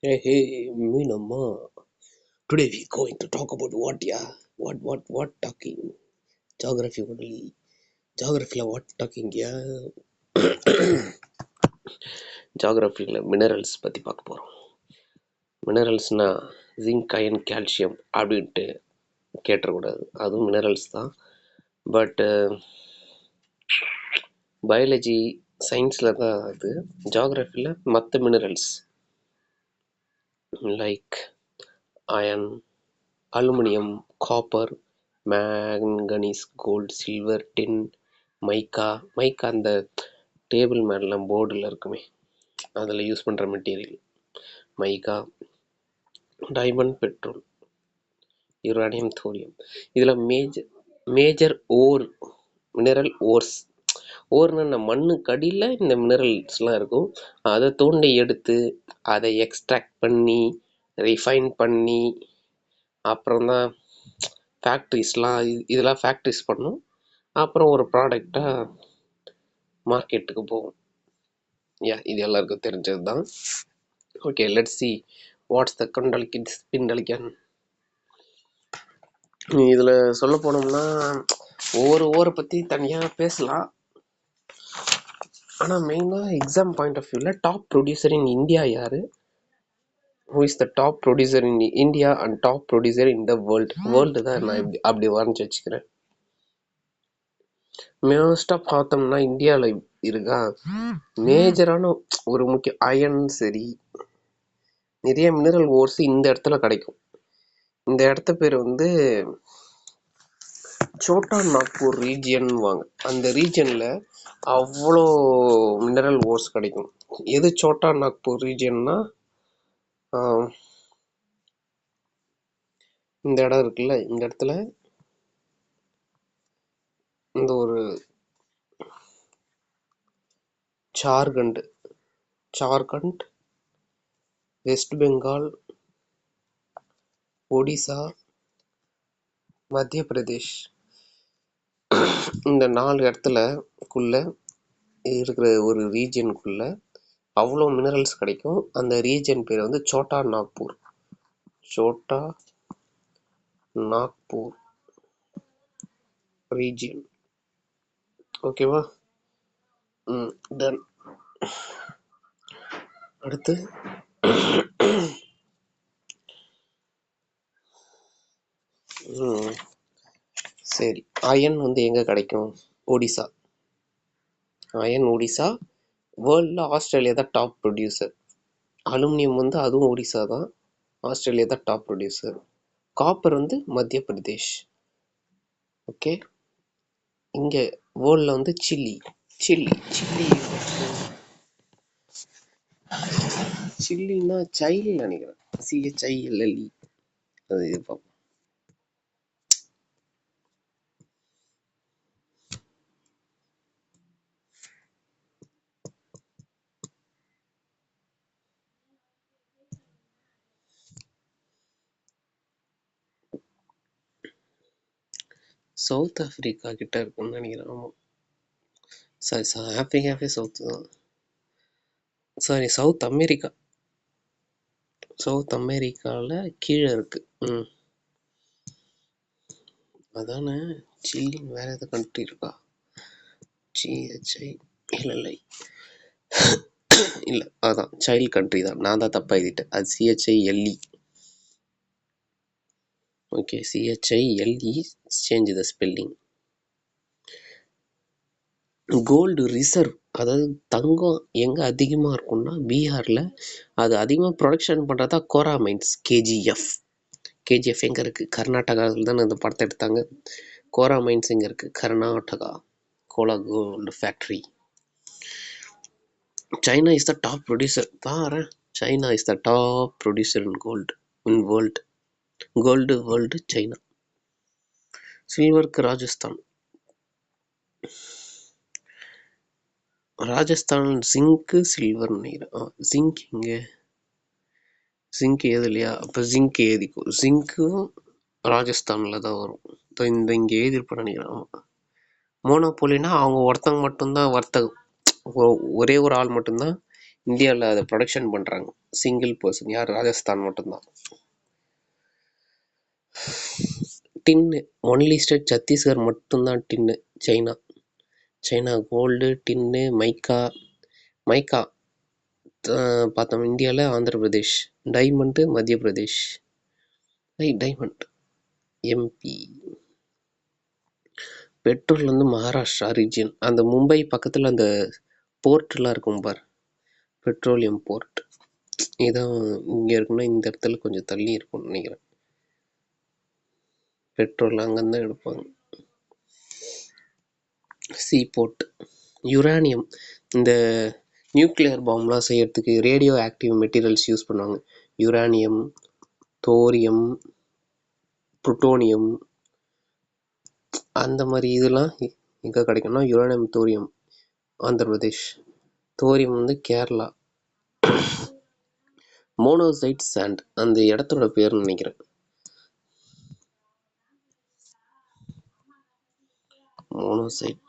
Hey, Minamma. Today we're going to talk about what, yeah? What talking? Geography only. Geography what talking, yeah? ஜாகிரஃபியில் minerals பற்றி பார்க்க போகிறோம். மினரல்ஸ்னால் zinc, iron, calcium அப்படின்ட்டு கேட்டக்கூடாது. அதுவும் minerals தான். பட்டு பயாலஜி சயின்ஸில் தான் அது. ஜாகிரஃபியில் மற்ற minerals like iron, aluminium, copper, manganese, gold, silver, tin, mica அந்த டேபிள் மேலாம் போர்டில் இருக்குமே, அதில் யூஸ் பண்ணுற material mica, diamond, petrol, uranium, thorium. இதில் மேஜர் மினரல் ஓர்னா மண்ணுக்கு அடியில் இந்த மினரல்ஸ்லாம் இருக்கும். அதை தோண்டி எடுத்து அதை எக்ஸ்ட்ராக்ட் பண்ணி ரிஃபைன் பண்ணி அப்புறம் தான் ஃபேக்ட்ரிஸ்லாம் இதெல்லாம் ஃபேக்ட்ரிஸ் பண்ணும். அப்புறம் ஒரு ப்ராடக்டாக மார்க்கெட்டுக்கு போகும். இது எல்லாருக்கும் தெரிஞ்சது தான். Okay, let's see what's the ஸ்பிண்டலிக்கன். இதில் சொல்ல போனோம்னா ஒவ்வொரு ஓரை பற்றி தனியாக பேசலாம். ஆனால் மெயினாக எக்ஸாம் பாயிண்ட் ஆஃப் வியூவில் டாப் ப்ரொடியூசர் இன் இந்தியா யார்? Who is the top producer in India and top producer in the world தான் நான் அப்படி வரைஞ்சி வச்சுக்கிறேன். மோஸ்ட்டாக பார்த்தோம்னா இந்தியாவில் இருக்கா மேஜரான ஒரு முக்கிய அயன், சரி நிறைய மினரல் ஓர்ஸ் இந்த இடத்துல கிடைக்கும். இந்த இடத்த பேர் வந்து சோட்டா நாக்பூர் ரீஜியன் வாங்க. அந்த ரீஜனில் அவ்வளோ மினரல் ஓர்ஸ் கிடைக்கும். எது சோட்டா நாக்பூர் ரீஜியன்னா, இந்த இடம் இருக்குல்ல, இந்த இடத்துல இந்த ஒரு ஜார்க்கண்ட், வெஸ்ட் பெங்கால், ஒடிசா, மத்திய பிரதேஷ், இந்த 4 இடத்துலக்குள்ள இருக்கிற ஒரு ரீஜனுக்குள்ள அவ்வளோ மினரல்ஸ் கிடைக்கும். அந்த ரீஜன் பேர் வந்து சோட்டா நாக்பூர் ரீஜியன். ஓகேவா? தென் அடுத்து சரி, அயன் வந்து எங்கே கிடைக்கும்? ஒடிசா. வேர்ல்டில் ஆஸ்திரேலியா தான் டாப் ப்ரொடியூசர். அலுமினியம் வந்து அதுவும் ஒடிசா தான், ஆஸ்திரேலியா தான் டாப் ப்ரொடியூசர். காப்பர் வந்து மத்திய பிரதேஷ். ஓகே, இங்கே வேர்ல்டில் வந்து சில்லின்னா சைல்டு நினைக்கிறேன், CHILLE. அது பார்ப்போம். சவுத் ஆப்பிரிக்கா கிட்ட இருக்குன்னு நினைக்கிறேன். ஆமாம், சாரி, ஆப்பிரிக்காவே சவுத்து தான். சாரி, சவுத் அமெரிக்காவில் கீழே இருக்கு. அதானே. சில்லின்னு வேற எதாவது கண்ட்ரி இருக்கா? இல்லை, அதான் சைல்டு கண்ட்ரி தான். நான் தான் தப்பாக எழுதிட்டேன். அது CHILE. Okay, CHILE, change the spelling. Gold reserve, அதாவது தங்கம் எங்கே அதிகமாக இருக்கும்னா பீகாரில். அது அதிகமாக ப்ரொடக்ஷன் பண்ணுறதா கோரா மைன்ஸ். KGF எங்கே இருக்குது? கர்நாடகாவில் தானே இந்த படத்தை எடுத்தாங்க. கோரா மைன்ஸ் எங்கே இருக்குது? Karnataka. Kolar gold factory. China is the top producer. China is the top producer in gold in world. World China. சில்வருக்கு ராஜஸ்தான் ஜிங்க்கு சில்வர் நினைக்கிறேன். ஜிங்க் இங்கே, ஜிங்க் ஏது இல்லையா? அப்போ ஜிங்க் ஏதிக்கும். ஜிங்க்கும் ராஜஸ்தானில் தான் வரும். இந்த இங்கே ஏதிருப்பேன் நினைக்கிறேன். மோனோபோலினா அவங்க ஒருத்தவங்க மட்டும்தான் வர்த்தகம், ஒரே ஒரு ஆள் மட்டும்தான் இந்தியாவில் அதை ப்ரொடக்ஷன் பண்ணுறாங்க. சிங்கிள் பர்சன் யார்? ராஜஸ்தான் மட்டும்தான். டின்னு ஒன்லி ஸ்டேட் சத்தீஸ்கர் மட்டும்தான் டின்னு. சைனா கோல்டு, டின்னு, மைக்கா பார்த்தோம் இந்தியாவில் ஆந்திர பிரதேஷ். டைமண்டு மத்திய பிரதேஷ். Diamond MP. பெட்ரோல் வந்து மகாராஷ்டிரா ரீஜியன். அந்த மும்பை பக்கத்தில் அந்த போர்ட்லாம் இருக்கும் பார், பெட்ரோலியம் போர்ட். இதான் இங்கே இருக்குன்னா இந்த இடத்துல கொஞ்சம் தள்ளி இருக்கும்னு நினைக்கிறேன். பெட்ரோல் அங்கேருந்து தான் எடுப்பாங்க. சீ போர்ட். யுரேனியம் இந்த நியூக்ளியர் பாம்லாம் செய்யறதுக்கு ரேடியோ ஆக்டிவ் மெட்டீரியல்ஸ் யூஸ் பண்ணுவாங்க. யுரேனியம், தோரியம், புளுட்டோனியம், அந்த மாதிரி இதெல்லாம் எங்கே கிடைக்கும்னா uranium, thorium Andhra Pradesh, thorium வந்து கேரளா. மோனோசைட் சாண்ட் அந்த இடத்தோட பேர்னு நினைக்கிறேன். Monoxide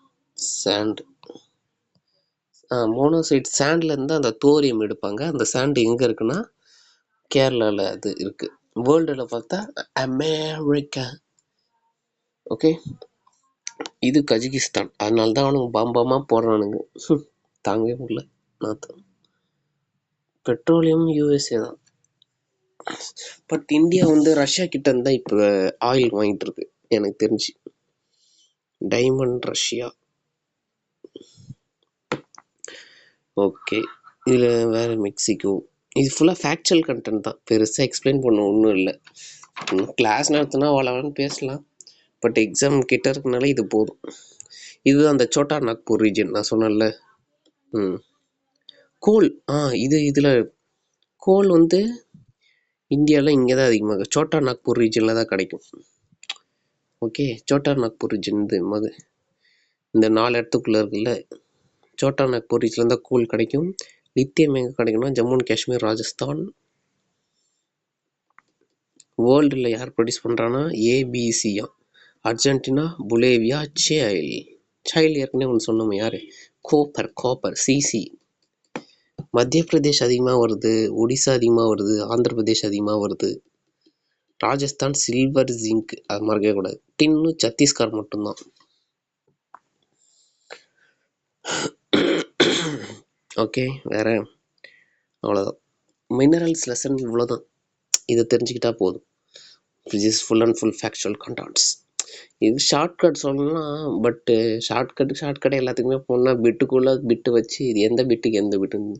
sand. மோனோசைட் சாண்ட்லேருந்து அந்த தோரியம் எடுப்பாங்க. அந்த சாண்ட் எங்கே இருக்குன்னா கேரளாவில் அது இருக்குது. வேர்ல்டில் பார்த்தா அமெரிக்கா. ஓகே, இது கஜகிஸ்தான். அதனால தான் அவனுங்க பாம்பாமா போடுறானுங்க. தாங்கவே முடியல. நாத்தம். பெட்ரோலியம் யூஎஸ்ஏ தான். பட் இந்தியா வந்து ரஷ்யா கிட்ட இருந்தா இப்போ ஆயில் வாங்கிட்டு இருக்கு எனக்கு தெரிஞ்சு. Diamond Russia. ஓகே, இதில் வேறு மெக்சிகோ. இது ஃபுல்லாக ஃபேக்சுவல் கண்டென்ட் தான், பெருசாக எக்ஸ்பிளைன் பண்ண ஒன்றும் இல்லை. கிளாஸ் நடத்தினா வளவன்னு பேசலாம், பட் எக்ஸாம் கிட்ட இருக்கனால இது போதும். இது அந்த சோட்டா நாக்பூர் ரீஜன் நான் சொன்னேன்ல. கோல். இதில் கோல் வந்து இந்தியாவில் இங்கே தான் அதிகமாக சோட்டா நாக்பூர் ரீஜனில் தான் கிடைக்கும். ஓகே, சோட்டா நாக்பூர் ரீஜன் இந்த 4 இடத்துக்குள்ளே இருக்குல்ல, சோட்டா நாக்பூர் ரீஜனில் தான் கோல் கிடைக்கும். லித்தியம் எங்கே கிடைக்கும்னா ஜம்மு அண்ட் காஷ்மீர், ராஜஸ்தான். வேர்ல்டில் யார் ப்ரொடியூஸ் பண்ணுறான்னா ஏபிசியா, அர்ஜென்டினா, புலேவியா, சைல் ஏற்கனவே ஒன்று சொன்னோம் யார், கோப்பர் சிசி. மத்திய பிரதேஷ் அதிகமாக வருது, ஒடிசா அதிகமாக வருது, ஆந்திர பிரதேஷ் அதிகமாக வருது. ராஜஸ்தான் சில்வர் ஜிங்க் அது மறக்கவே கூடாது. டின்னு சத்தீஸ்கர் மட்டும்தான். ஓகே, வேற அவ்வளோதான். மினரல்ஸ் லெசன் இவ்வளோதான். இதை தெரிஞ்சுக்கிட்டா போதும். Which is full and full factual contents. இது ஷார்ட்கட் சொல்லலாம், பட்டு ஷார்ட்கட் எல்லாத்துக்குமே போனால் பிட்டுக்குள்ளே பிட்டு வச்சு இது எந்த பிட்டுக்கு எந்த பிட்டுன்னு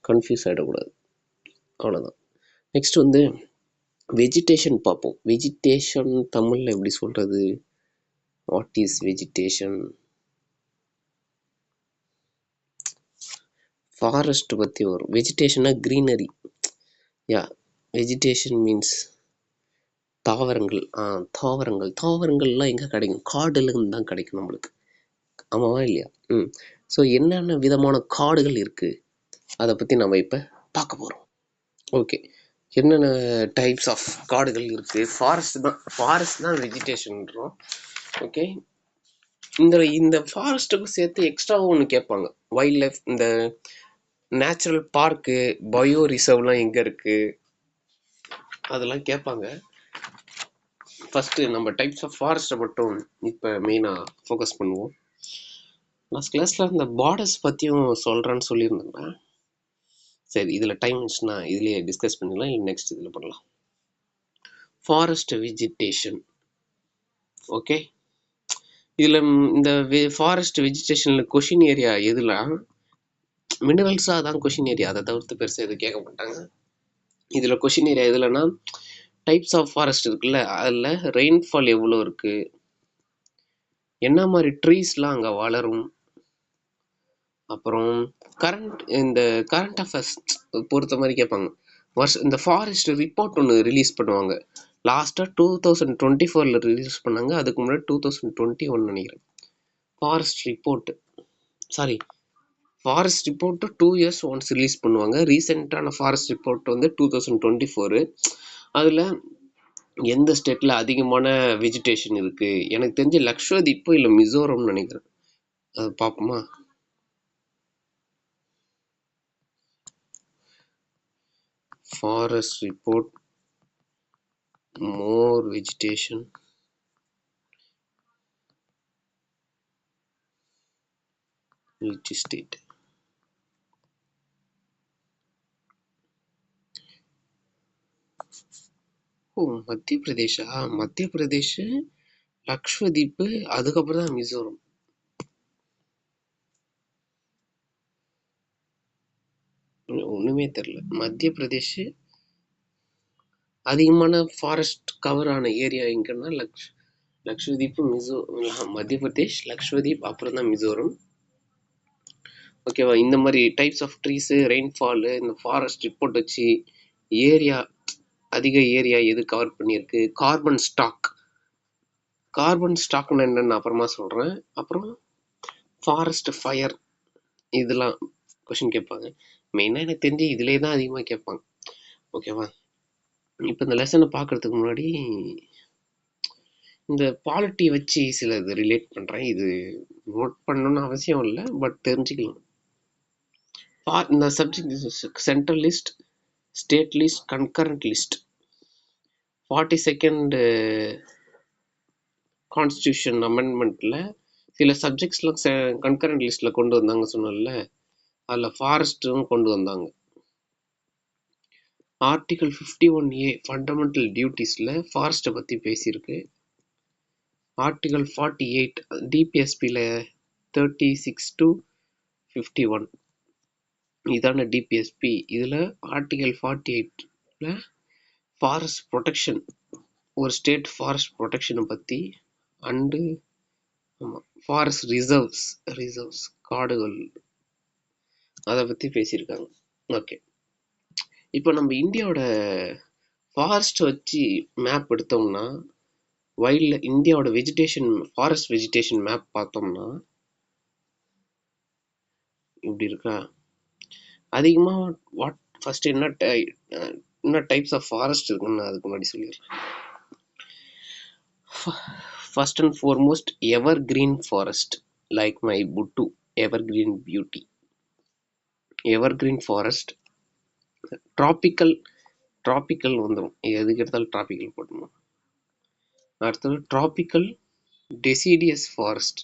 கன்ஃபியூஸ் ஆகிடக்கூடாது. அவ்வளோதான். நெக்ஸ்ட் வந்து வெஜிடேஷன் பார்ப்போம். வெஜிடேஷன் தமிழில் எப்படி சொல்கிறது? What is vegetation? ஃபாரஸ்ட் பற்றி வரும். வெஜிடேஷன்னா க்ரீனரி. வெஜிடேஷன் மீன்ஸ் தாவரங்கள். தாவரங்கள்லாம் எங்கே கிடைக்கும்? காடுலேருந்து தான் கிடைக்கும் நம்மளுக்கு. ஆமாவா இல்லையா? ஸோ என்னென்ன விதமான காடுகள் இருக்குது அதை பற்றி நம்ம இப்போ பார்க்க போகிறோம். ஓகே, என்னென்ன டைப்ஸ் ஆஃப் காடுகள் இருக்குது? ஃபாரஸ்ட் தான் வெஜிடேஷன்றோம். ஓகே, இந்த ஃபாரஸ்ட்டுக்கும் சேர்த்து எக்ஸ்ட்ராவும் ஒன்று கேட்பாங்க. வைல்ட் லைஃப், இந்த நேச்சுரல் பார்க்கு, பயோ ரிசர்வ்லாம் எங்கே இருக்குது அதெல்லாம் கேட்பாங்க. ஃபஸ்ட்டு நம்ம டைப்ஸ் ஆஃப் ஃபாரஸ்ட்டை மட்டும் இப்போ மெயினாக ஃபோக்கஸ் பண்ணுவோம். லாஸ்ட் கிளாஸில் இந்த பார்டர்ஸ் பற்றியும் சொல்கிறேன்னு சொல்லியிருந்தேன். சரி, இதில் டைம் இருந்துச்சுன்னா இதுலேயே டிஸ்கஸ் பண்ணிடலாம், இல்லை நெக்ஸ்ட் இதில் பண்ணலாம். Forest vegetation. ஓகே, இதில் இந்த ஃபாரஸ்ட் வெஜிடேஷனில் கொஷின் ஏரியா எதுலாம் மினரல்ஸாக தான் கொஷின் ஏரியா, அதை தவிர்த்து பெருசாக எதுவும் கேட்க மாட்டாங்க. இதில் கொஷின் ஏரியா எதுலன்னா டைப்ஸ் ஆஃப் ஃபாரஸ்ட் இருக்குல்ல, அதில் ரெயின்ஃபால் எவ்வளோ இருக்குது, என்ன மாதிரி ட்ரீஸ்லாம் அங்கே வளரும், அப்புறம் இந்த கரண்ட் அஃபேர்ஸ் பொறுத்த மாதிரி கேட்பாங்க. இந்த ஃபாரஸ்ட் ரிப்போர்ட் ஒன்று ரிலீஸ் பண்ணுவாங்க. லாஸ்ட்டாக 2024 ரிலீஸ் பண்ணாங்க. அதுக்கு முன்னாடி 2021 நினைக்கிறேன். Forest report 2 years once release பண்ணுவாங்க. ரீசெண்டான ஃபாரஸ்ட் ரிப்போர்ட் வந்து 2024. அதில் எந்த ஸ்டேட்டில் அதிகமான வெஜிடேஷன் இருக்குது, எனக்கு தெரிஞ்ச லக்ஷதீப்போ இல்லை மிசோரம்னு நினைக்கிறேன். அது பார்ப்போமா? Forest report, more vegetation, which state? ஓ, மத்திய பிரதேஷா? மத்திய பிரதேஷ், லக்ஷ்வதீப், அதுக்கப்புறம் தான் மிசோரம். ஒண்ணுமே தெரியல. மத்திய பிரதேஷ் அதிகமான ஃபாரஸ்ட் கவர் ஆன ஏரியா எங்கன்னா லக்ஷ்வதீப், மத்திய பிரதேஷ், லக்ஷ்வதீப், அப்புறம் தான் மிசோரம். ஓகேவா? இந்த மாதிரி டைப்ஸ் ஆஃப் ட்ரீஸு, ரெயின்ஃபாலு, இந்த ஃபாரஸ்ட் ரிப்போர்ட் வச்சு ஏரியா, அதிக ஏரியா எது கவர் பண்ணியிருக்கு, கார்பன் ஸ்டாக்னு என்னன்னு அப்புறமா சொல்கிறேன். அப்புறம் ஃபாரஸ்ட் ஃபயர், இதெல்லாம் கொஷின் கேட்பாங்க. மெயினாக எனக்கு தெரிஞ்சு இதிலே தான் அதிகமாக கேட்பாங்க. ஓகேவா? இப்போ இந்த லெசனை பார்க்குறதுக்கு முன்னாடி இந்த பாலிட்டி வச்சு சில இது ரிலேட் பண்ணுறேன். இது நோட் பண்ணணும்னு அவசியம் இல்லை, பட் தெரிஞ்சுக்கலாம். இந்த subject central list, state list, concurrent list, 42nd constitution அமெண்ட்மெண்ட்டில் சில சப்ஜெக்ட்ஸ்லாம் கன்கரண்ட் லிஸ்ட்டில் கொண்டு வந்தாங்க சொன்னல, அதில் ஃபாரஸ்ட்டும் கொண்டு வந்தாங்க. ஆர்டிகல் 51A ஃபண்டமெண்டல் டியூட்டிஸில் ஃபாரஸ்ட்டை பற்றி பேசியிருக்கு. ஆர்டிகல் 48 டிபிஎஸ்பியில் 36 to 51 இதான டிபிஎஸ்பி. இதில் ஆர்டிகல் 48ல் ஃபாரஸ்ட் ப்ரொடெக்ஷன், ஒரு ஸ்டேட் ஃபாரஸ்ட் ப்ரொடெக்ஷனை பற்றி, அண்டு ஃபாரஸ்ட் ரிசர்வ்ஸ் காடுகள், அதை பற்றி பேசியிருக்காங்க. ஓகே, இப்போ நம்ம இந்தியாவோட ஃபாரஸ்ட் வச்சு மேப் எடுத்தோம்னா, இந்தியாவோட ஃபாரஸ்ட் வெஜிடேஷன் மேப் பார்த்தோம்னா இப்படி இருக்கா? அதிகமாக ஃபர்ஸ்ட் என்ன டைப்ஸ் ஆஃப் ஃபாரஸ்ட் இருக்குன்னு நான் அதுக்கு முன்னாடி சொல்லிடுறேன். First and foremost evergreen forest, like my puttu evergreen beauty. Evergreen forest. Tropical வந்துடும், எதுக்கு எடுத்தாலும் ட்ராபிக்கல் போட்டணும். அடுத்தது ட்ராபிக்கல் டெசிடியஸ் ஃபாரஸ்ட்.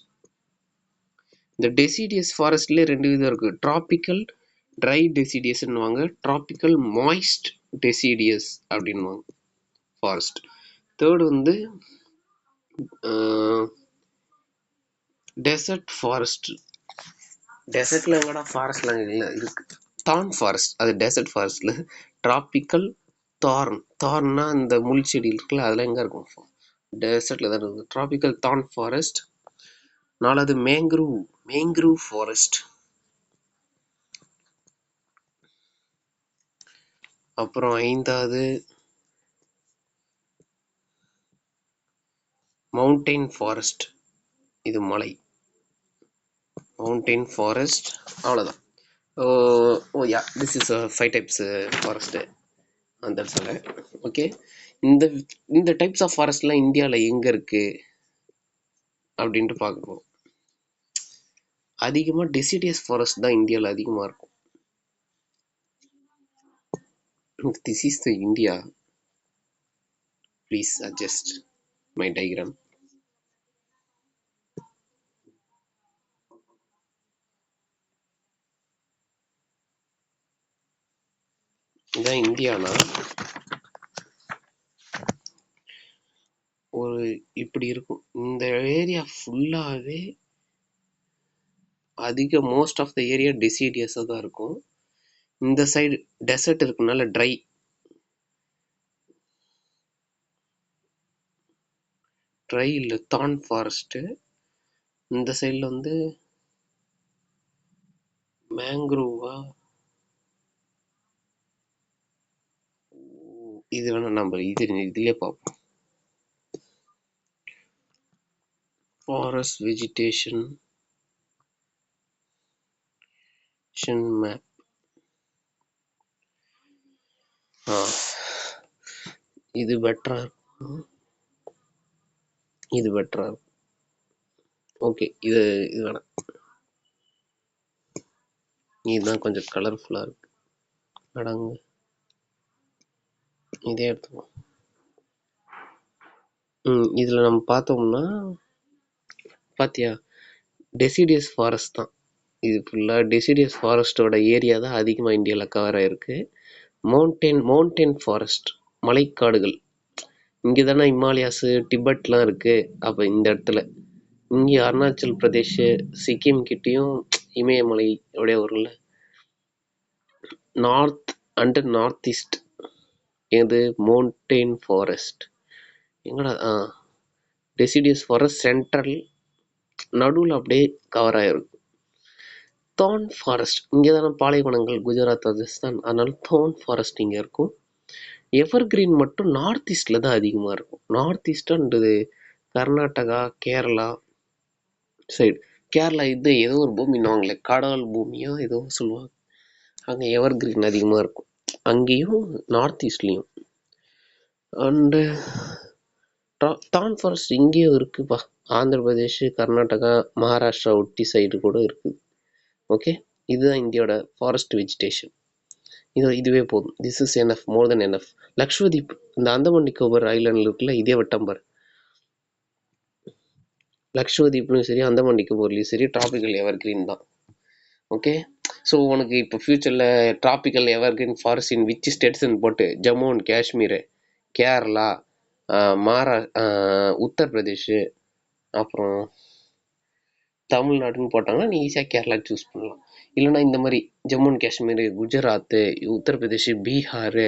இந்த டெசிடியஸ் ஃபாரஸ்ட்லேயே 2 விதம் இருக்குது. ட்ராபிக்கல் ட்ரை டெசிடியஸ்ன்னுவாங்க, ட்ராபிக்கல் மாய்ஸ்ட் டெசிடியஸ் அப்படின்வாங்க ஃபாரஸ்ட். தேர்டு வந்து டெசர்ட் ஃபாரஸ்ட். டெசர்ட்ல எங்கடா ஃபாரஸ்ட்லாம் இல்லை இருக்கு. தான் ஃபாரஸ்ட், அது டெசர்ட் ஃபாரஸ்ட்ல. ட்ராபிக்கல் தார்னா இந்த முள் செடி இருக்குல்ல, அதெல்லாம் எங்கே இருக்கும்? டெசர்ட்ல தான் இருக்குது. ட்ராபிக்கல் தான் ஃபாரஸ்ட். 4வது மேங்க்ரூவ் ஃபாரஸ்ட். அப்புறம் 5வது மவுண்டைன் ஃபாரஸ்ட். இது மலை, மவுண்டைன் ஃபாரஸ்ட். அவ்வளோதான். யா, திஸ் இஸ் 5 டைப்ஸ் ஃபாரஸ்ட்டு அந்த இடத்துல. ஓகே, இந்த டைப்ஸ் ஆஃப் ஃபாரஸ்ட்லாம் இந்தியாவில் எங்கே இருக்குது அப்படின்ட்டு பார்க்கணும். அதிகமாக டெசிடியஸ் ஃபாரஸ்ட் தான் இந்தியாவில் அதிகமாக இருக்கும். This is the India. Please adjust my diagram. இதான் இந்தியானா ஒரு இப்படி இருக்கும். இந்த ஏரியா ஃபுல்லாகவே மோஸ்ட் ஆஃப் த ஏரியா டெசிடியஸாக தான் இருக்கும். இந்த சைடு டெசர்ட் இருக்குனால ட்ரை இல்லை தான் ஃபாரஸ்ட்டு. இந்த சைடில் வந்து மேங்க்ரோவா, இது வேணால் நம்ம இதுலேயே பார்ப்போம். Forest vegetation map. இது பெட்டராக இருக்கும், இது பெட்டராக இருக்கும். ஓகே, இது வேணாம், இதுதான் கொஞ்சம் கலர்ஃபுல்லாக இருக்கு. அடங்கு இதே எடுத்துப்போம். இதில் நம்ம பார்த்தோம்னா பார்த்தியா டெசிடியஸ் ஃபாரஸ்ட் தான். இது ஃபுல்லாக டெசிடியஸ் ஃபாரஸ்ட்டோட ஏரியா தான் அதிகமாக இந்தியாவில் கவர் ஆகிருக்கு. மவுண்டெயின் ஃபாரஸ்ட், மலைக்காடுகள். இங்கே தானே இமாலயாஸு டிபெட்லாம் இருக்குது. அப்போ இந்த இடத்துல இங்கே அருணாச்சல் பிரதேஷ், சிக்கிம் கிட்டேயும் இமயமலை அப்படியே வரும்ல. நார்த் அண்டு நார்த் ஈஸ்ட் இது மவுண்டெயின் ஃபாரஸ்ட். எங்கடா டெசிடியஸ் ஃபாரஸ்ட் சென்ட்ரல் நடுவில் அப்படியே கவர் ஆகிருக்கும். தார்ன் ஃபாரஸ்ட் இங்கே தானே பாலைவனங்கள், குஜராத், ராஜஸ்தான். அதனால தார்ன் ஃபாரஸ்ட் இங்கே இருக்கும். எவர் கிரீன் மட்டும் நார்த் ஈஸ்டில் தான் அதிகமாக இருக்கும். நார்த் ஈஸ்ட்ன்றது கர்நாடகா, கேரளா சைடு. கேரளா இது ஏதோ ஒரு பூமின்னுவாங்களே, கடல் பூமியோ ஏதோ சொல்லுவாங்க. அங்கே எவர் கிரீன் அதிகமாக இருக்கும். அங்கேயும் நார்த் ஈஸ்ட்லேயும். அண்டு தார்ன் ஃபாரஸ்ட் இங்கேயும் இருக்குப்பா. ஆந்திர பிரதேஷ், கர்நாடகா, மகாராஷ்டிரா ஒட்டி சைடு கூட இருக்குது. ஓகே, இதுதான் இந்தியாவோட ஃபாரஸ்ட் வெஜிடேஷன். இதுவே போதும். This is enough, more than enough. Lakshadweep, இந்த அந்தமான் நிக்கோபர் ஐலாண்டில் இருக்குல்ல, இதே வட்டம்பர். லக்ஷ்வதீப்லையும் சரி, அந்தமான் நிக்கோபர்லையும் சரி, ட்ராபிக்கல் எவர் கிரீன் தான். ஓகே, ஸோ உனக்கு இப்போ ஃப்யூச்சரில் tropical evergreen forest in which ஸ்டேட்ஸ்ன்னு போட்டு ஜம்மு அண்ட் காஷ்மீர், கேரளா, உத்தரப்பிரதேஷ், அப்புறம் தமிழ்நாடுன்னு போட்டாங்கன்னா நீ ஈஸியாக கேரளா சூஸ் பண்ணலாம். இல்லைனா இந்த மாதிரி ஜம்மு அண்ட் காஷ்மீர், குஜராத்து, உத்தரப்பிரதேஷ், பீகார்,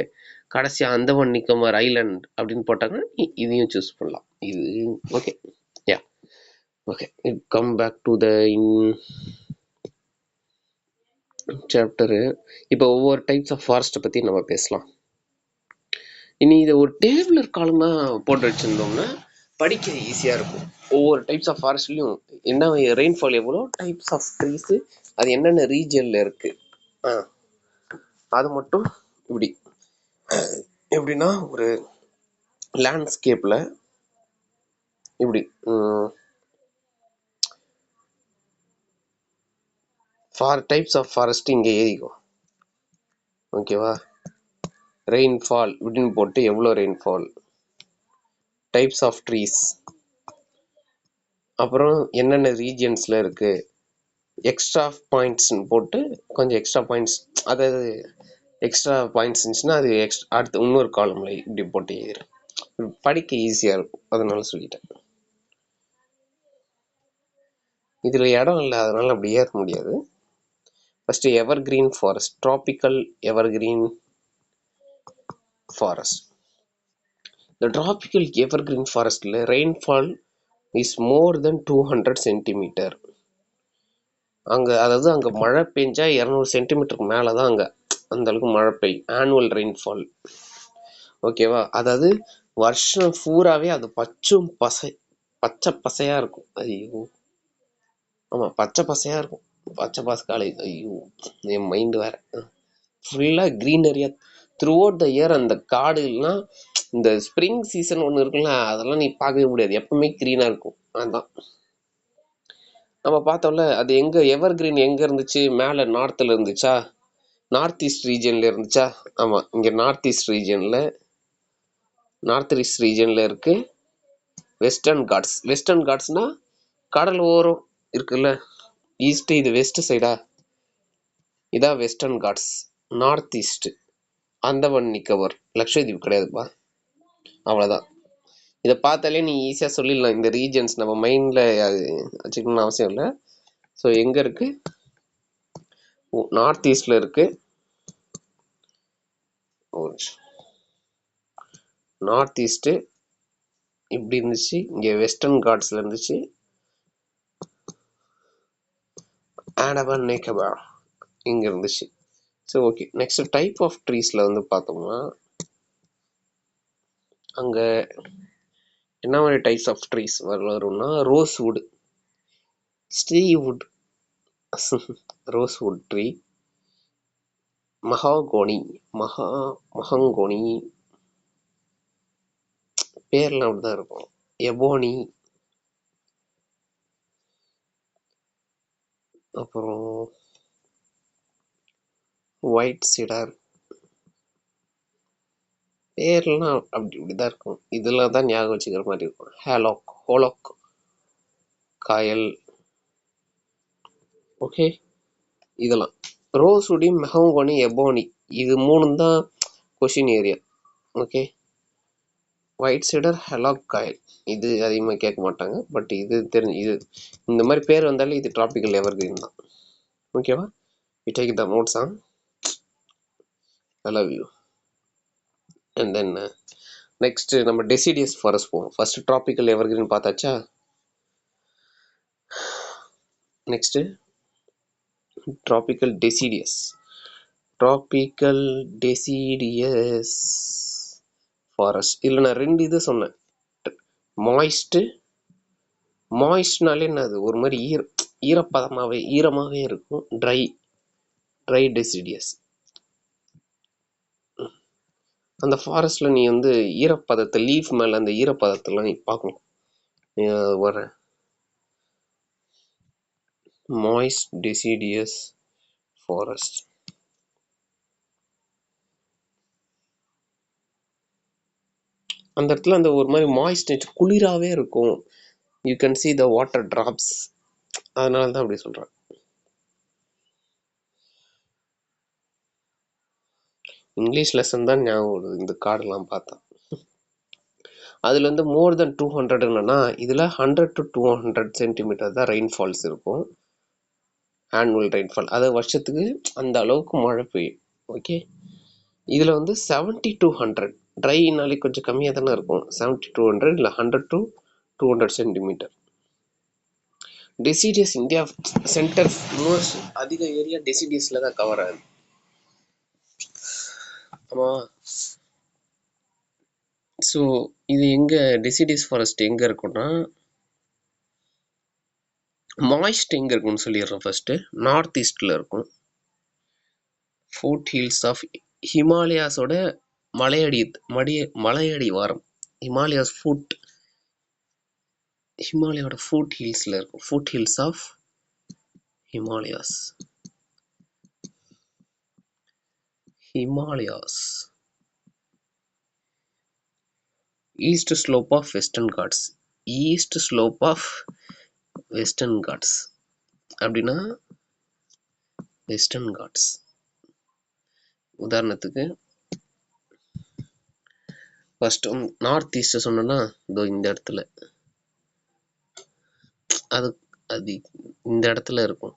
கடைசியாக அந்தமான் நிக்கோபார் ஐலாண்ட் அப்படின்னு போட்டாங்கன்னா நீ இதையும் சூஸ் பண்ணலாம். இது okay. Yeah okay, come back to the chapter. இப்போ ஒவ்வொரு டைப்ஸ் ஆஃப் ஃபாரஸ்ட்டை பற்றி நம்ம பேசலாம். இனி இதை ஒரு டேபிளர் காலமாக போட்டு வச்சுருந்தோம்னா படிக்க ஈஸியாக இருக்கும். ஒவ்வொரு டைப்ஸ் ஆஃப் ஃபாரஸ்ட்லையும் என்ன ரெயின்ஃபால், எவ்வளோ டைப்ஸ் ஆஃப் ட்ரீஸு, அது என்னென்ன ரீஜனில் இருக்குது, அது மட்டும் இப்படி எப்படின்னா ஒரு லேண்ட்ஸ்கேப்பில் இப்படி டைப்ஸ் ஆஃப் ஃபாரஸ்ட் இங்கே ஏறிக்கும். ஓகேவா, ரெயின்ஃபால் இப்படின்னு போட்டு எவ்வளோ ரெயின்ஃபால், டைப்ஸ் ஆஃப் ட்ரீஸ், அப்புறம் என்னென்ன ரீஜியன்ஸில் இருக்குது, எக்ஸ்ட்ரா பாயிண்ட்ஸ்ன்னு போட்டு கொஞ்சம் எக்ஸ்ட்ரா பாயிண்ட்ஸ், அதாவது எக்ஸ்ட்ரா பாயிண்ட்ஸ் இருந்துச்சுன்னா அது அடுத்து இன்னொரு காலமில் இப்படி போட்டு ஏறும். படிக்க ஈஸியாக இருக்கும், அதனால சொல்லிட்டேன். இதில் இடம் இல்லை, அதனால அப்படி ஏற முடியாது. First evergreen forest, tropical evergreen forest. இந்த ட்ராபிக்கல் எவர் கிரீன் ஃபாரஸ்ட்டில் rainfall is more than 200 centimetre. அதாவது அங்கே மழை பெஞ்சா 200 சென்டிமீட்டருக்கு மேலே தான் அங்கே அந்த அளவுக்கு மழை பெய்யும். Annual rainfall. ஓகேவா, அதாவது வருஷம் பூராவே அது பச்சை பசையாக இருக்கும். ஐயோ ஆமாம், பச்சை பசையாக இருக்கும். பச்சை பாசக்காலை, ஐயோ என் மைண்டு வேற. ஃபுல்லாக க்ரீனரியாக த்ரூ அவுட் த இயர். அந்த காடுலாம் இந்த ஸ்ப்ரிங் சீசன் ஒன்று இருக்குல்ல, அதெல்லாம் நீ பார்க்கவே முடியாது, எப்பவுமே க்ரீனாக இருக்கும். அதுதான் நம்ம பார்த்தோம்ல. அது எங்கே எவர் கிரீன் எங்கே இருந்துச்சு, மேலே நார்த்தில் இருந்துச்சா, நார்த் ஈஸ்ட் ரீஜனில் இருந்துச்சா? ஆமாம், இங்கே நார்த் ஈஸ்ட் ரீஜனில் இருக்குது. Western God's. வெஸ்டர்ன் காட்ஸ்னால் கடல் ஓரம் இருக்குல்ல, ஈஸ்ட்டு, இது வெஸ்ட் சைடா, இதான் western Ghats. North east Andaman Nicobar, Lakshadweep கிடையாதுப்பா. அவ்வளோதான். இதை பார்த்தாலே நீ ஈஸியாக சொல்லிடலாம். இந்த ரீஜன்ஸ் நம்ம மைண்டில் வச்சுக்கணும்னு அவசியம் இல்லை. ஸோ எங்கே இருக்குது, நார்த் ஈஸ்டில் இருக்குது. நார்த் ஈஸ்ட்டு இப்படி இருந்துச்சு, இங்கே வெஸ்டர்ன் காட்ஸில் இருந்துச்சு, அந்தமான் நிக்கோபார் இங்கே இருந்துச்சு. So okay, next type of ட்ரீஸில் வந்து பார்த்தோம்னா அங்கே என்ன மாதிரி டைப்ஸ் ஆஃப் ட்ரீஸ் வரும்னா ரோஸ்வுட், ஸ்டீவுட், ரோஸ்வுட் ட்ரீ, மகாகோனி, பேர்லாம் அப்படிதான் இருக்கும், எபோனி, அப்புறம் ஒயிட் சிடர், பேர்லாம் அப்படி இப்படி தான் இருக்கும். இதில் தான் ஞாபகம் வச்சுக்கிற மாதிரி இருக்கும். Hollock, kail. ஓகே, இதெல்லாம் ரோஸ்வுட், மெஹோகனி, எபோனி, இது 3 தான் question area. Okay, white cedar, hollock, kail, இது அதிகமாக கேட்க மாட்டாங்க. பட் இது இது இந்த மாதிரி பேர் வந்தாலே இது ட்ராபிக்கல் எவர்கிரீன் தான். ஓகேவா? We take the notes on. I love you. And then next நம்ம டெசிடியஸ் ஃபாரஸ்ட் போவோம். ஃபர்ஸ்ட் ட்ராபிக்கல் எவர்கிரீன் பார்த்தாச்சா? Next tropical deciduous. ஃபாரஸ்ட். இதில் நான் 2 இது சொன்னேன். மாய்ஸ்ட்னாலே என்னது, ஒரு மாதிரி ஈரமாகவே இருக்கும். Try deciduous. அந்த ஃபாரஸ்ட்டில் நீ வந்து ஈரப்பதத்தை, லீஃப் மேலே அந்த ஈரப்பதத்தெல்லாம் நீ பார்க்கணும். வர மாய்ஸ்ட் டெசிடியஸ் ஃபாரஸ்ட். அந்த இடத்துல அந்த ஒரு மாதிரி மாய்ஸ்ட் குளிராகவே இருக்கும். You can see the water drops. அதனால தான் அப்படி சொல்கிறேன். இங்கிலீஷ் லெசன் தான் ஞாபகம் வருது இந்த கார்டெல்லாம் பார்த்தா. அதில் வந்து மோர் தென் 200 என்னன்னா, இதில் 100 to 200 சென்டிமீட்டர் தான் ரெயின்ஃபால்ஸ் இருக்கும். ஆனுவல் ரெயின்ஃபால், அது வருஷத்துக்கு அந்த அளவுக்கு மழை பெய்யும். ஓகே, இதில் வந்து 70 to 100, ட்ரைனாலே கொஞ்சம் கம்மியாக தானே இருக்கும். 70 to 100 இல்லை 100 to 200 centimetre. Deciduous India centre most அதிக ஏரியா டெசிடியஸில் தான் கவர் ஆகுது. ஆமாம். ஸோ இது எங்கே டெசிடியஸ் ஃபாரஸ்ட் எங்கே இருக்குன்னா, மாய்ஸ்ட் எங்கே இருக்குன்னு சொல்லிடுறேன். ஃபர்ஸ்ட்டு நார்த் ஈஸ்டில் இருக்கும். ஃபுட் ஹில்ஸ் ஆஃப் ஹிமாலயாஸோட மலையடி வாரம். ஹிமாலயோட ஃபுட் ஹில்ஸில் இருக்கும். Foot hills of Himalayas. East slope of Western Ghats. அப்படின்னா வெஸ்டர்ன் காட்ஸ் உதாரணத்துக்கு ஃபர்ஸ்ட் நார்த் ஈஸ்ட் சொன்னோன்னா, இதோ இந்த இடத்துல அது இந்த இடத்துல இருக்கும்.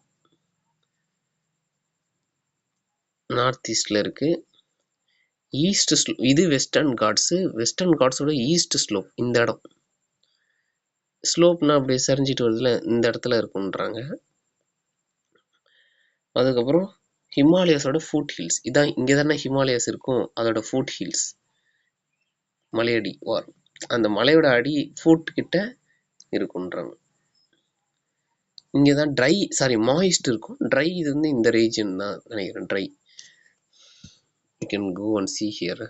நார்த் ஈஸ்ட்ல இருக்கு. ஈஸ்ட் இது வெஸ்டர்ன் காட்ஸோட ஈஸ்ட் ஸ்லோப். இந்த இடம் ஸ்லோப்னா அப்படியே சரிஞ்சிட்டு வருதுல, இந்த இடத்துல இருக்குன்றாங்க. அதுக்கப்புறம் ஹிமாலயாஸோட ஃபுட் ஹில்ஸ், இதான் இங்கே தானே ஹிமாலயாஸ் இருக்கும். அதோட ஃபுட் ஹில்ஸ் மலையடி வாரம், அந்த மலையோட அடி ஃபுட் கிட்ட இருக்குன்றாங்க. இங்கே தான் மாய்ஸ்ட் இருக்கும். ட்ரை இது வந்து இந்த ரீஜன் தான் நினைக்கிறேன். Try. You can go and see here.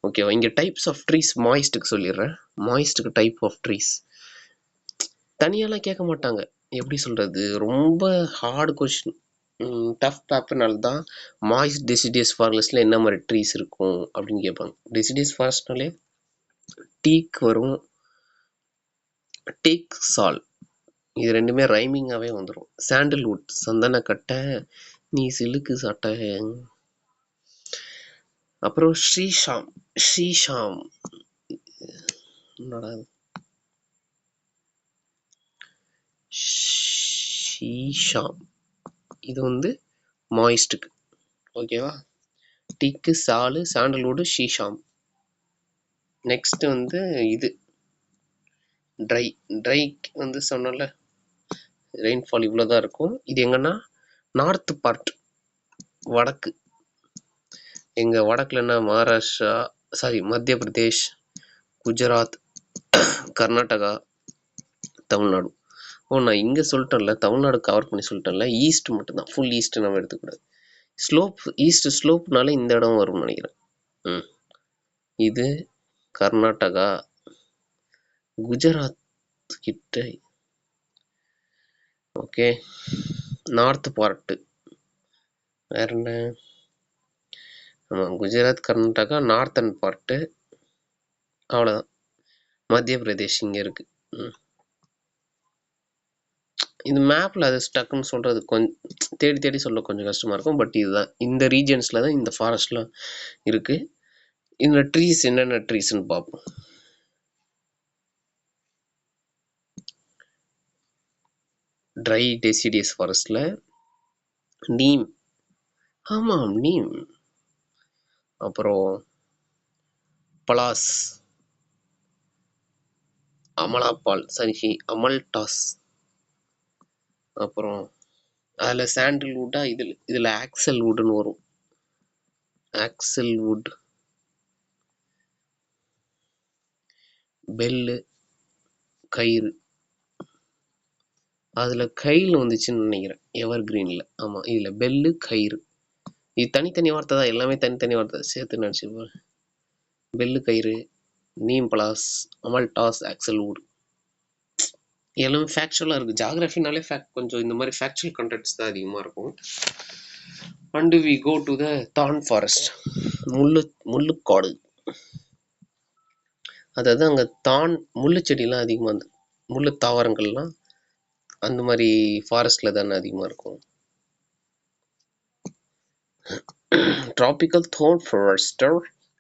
ஓகேவா? இங்கே டைப்ஸ் ஆஃப் ட்ரீஸ் மாய்ஸ்ட்டுக்கு சொல்லிடுறேன். மாய்ஸ்ட்டுக்கு டைப் ஆஃப் ட்ரீஸ் தனியாலாம் கேட்க மாட்டாங்க. எப்படி சொல்கிறது, ரொம்ப ஹார்டு கொஸ்டின், டஃப் பேப்பர்னால தான் மாய்ஸ்ட் டெசிடியஸ் ஃபாரஸ்ட்டில் என்ன மாதிரி ட்ரீஸ் இருக்கும் அப்படின்னு கேட்பாங்க. டெசிடியஸ் ஃபாரஸ்ட்னாலே டீக் வரும், டீக் சால், இது ரெண்டுமே ரைமிங்காகவே வந்துடும். சாண்டல்வுட், சந்தன கட்டை, நீ சிலுக்கு சட்டை. அப்புறம் ஷீஷாம் என்னடா ஷீஷாம், இது வந்து மாய்ஸ்ட்டுக்கு. ஓகேவா? டீக்கு, சாலு, சாண்டல்வுட், ஷீஷாம். நெக்ஸ்ட் வந்து இது ட்ரை வந்து சொன்னல, ரெயின்ஃபால் இவ்வளோதான் இருக்கும். இது எங்கன்னா நார்த் பார்ட், வடக்கு. எங்கள் வடக்குல என்ன, மத்திய பிரதேஷ், குஜராத், கர்நாடகா, தமிழ்நாடு. நான் இங்கே சொல்லிட்டேன்ல, தமிழ்நாடு கவர் பண்ணி சொல்லிட்டேன்ல. ஈஸ்ட் மட்டும்தான், ஃபுல் ஈஸ்ட் நம்ம எடுத்துக்கூடாது. ஈஸ்ட் ஸ்லோப்னால இந்த இடம் வரும்னு நினைக்கிறேன். இது கர்நாடகா, குஜராத் கிட்ட. ஓகே, நார்த் பார்ட்டு வேற என்ன? ஆமாம், குஜராத், கர்நாடகா, நார்த்தன் பார்ட்டு, அவ்வளோதான். மத்திய பிரதேஷ் இங்கே இருக்குது. இந்த மேப்பில் அது ஸ்டக்குன்னு சொல்கிறது கொஞ்சம் தேடி தேடி சொல்ல கொஞ்சம் கஷ்டமாக இருக்கும். பட் இதுதான், இந்த ரீஜன்ஸில் தான் இந்த ஃபாரஸ்ட்லாம் இருக்குது. இந்த ட்ரீஸ் என்னென்ன ட்ரீஸ்ன்னு பார்ப்போம். ட்ரை டெசிடியஸ் ஃபாரஸ்ட்டில் நீம், ஆமாம் நீம், அப்புறம் பலாஸ், அமலாபால், சரி அமல்டாஸ், அப்புறம் அதில் சாண்டில்வுட்டா, இதில் ஆக்சல் வுட்னு வரும். ஆக்சல் வுட், பெல்லு, கயிறு, அதில் கயிறு வந்துச்சுன்னு நினைக்கிறேன் எவர் கிரீனில். ஆமாம், இதில் பெல்லு, கயிறு, இது தனித்தனி வார்த்தை தான், எல்லாமே தனித்தனி வார்த்தை சேர்த்து நினச்சிப்பேன். பெல்லு, கயிறு, நீம், பலாஸ், அமல்டாஸ், ஆக்சல் வுட், எல்லாமே ஃபேக்சுவலாக இருக்குது. ஜாகிரஃபினாலே கொஞ்சம் இந்த மாதிரி ஃபேக்சுவல் கண்டென்ட்ஸ் தான் அதிகமாக இருக்கும். And we go to the தான் ஃபாரஸ்ட், முள்ளுக்காடு. அதாவது அங்கே தான் முள்ளு செடிலாம் அதிகமாக, அந்த முள்ளு தாவரங்கள்லாம் அந்த மாதிரி ஃபாரஸ்ட்டில் தானே அதிகமாக இருக்கும். Tropical thorn forest.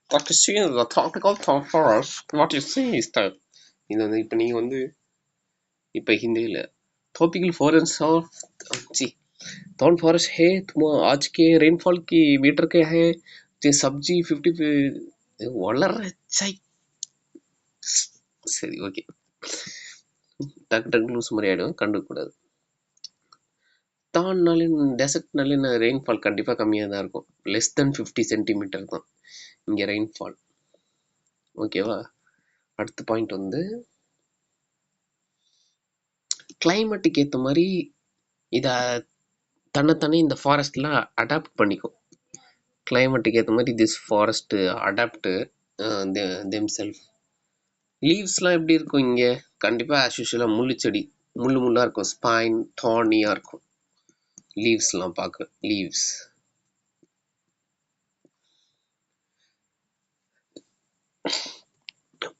What you see is the tropical thorn forest. What you see is that. இது வந்து இப்போ நீங்கள் வந்து இப்போ ஹிந்தியில் tropical forest of thorn forest है, तुम आज के रेनफॉल की मीटर के है, सब्जी 50 वलर சை. சரி, ஓகே, டக்கு டக்கு லூஸ் மாதிரி ஆகிடும், கண்டுக்கூடாது. தான்னாலே டெசர்ட்னாலே ரெயின்ஃபால் கண்டிப்பாக கம்மியாக தான் இருக்கும். லெஸ் தென் 50 சென்டிமீட்டர் தான் இங்கே ரெயின்ஃபால். ஓகேவா? அடுத்த பாயிண்ட் வந்து கிளைமேட்டுக்கு ஏற்ற மாதிரி இதை தன்னைத்தானே இந்த ஃபாரஸ்ட்லாம் அடாப்ட் பண்ணிக்கும். கிளைமேட்டுக்கு ஏற்ற மாதிரி திஸ் ஃபாரஸ்ட்டு அடாப்டு தெம் செல்ஃப். லீவ்ஸ்லாம் எப்படி இருக்கும் இங்கே? கண்டிப்பாக ஆஸ் யூஷுவலாக முள்ளு செடி, முள்ளாக இருக்கும், ஸ்பைன் தார்னியாக இருக்கும் லீவ்ஸ்லாம் பார்க்க. லீவ்ஸ்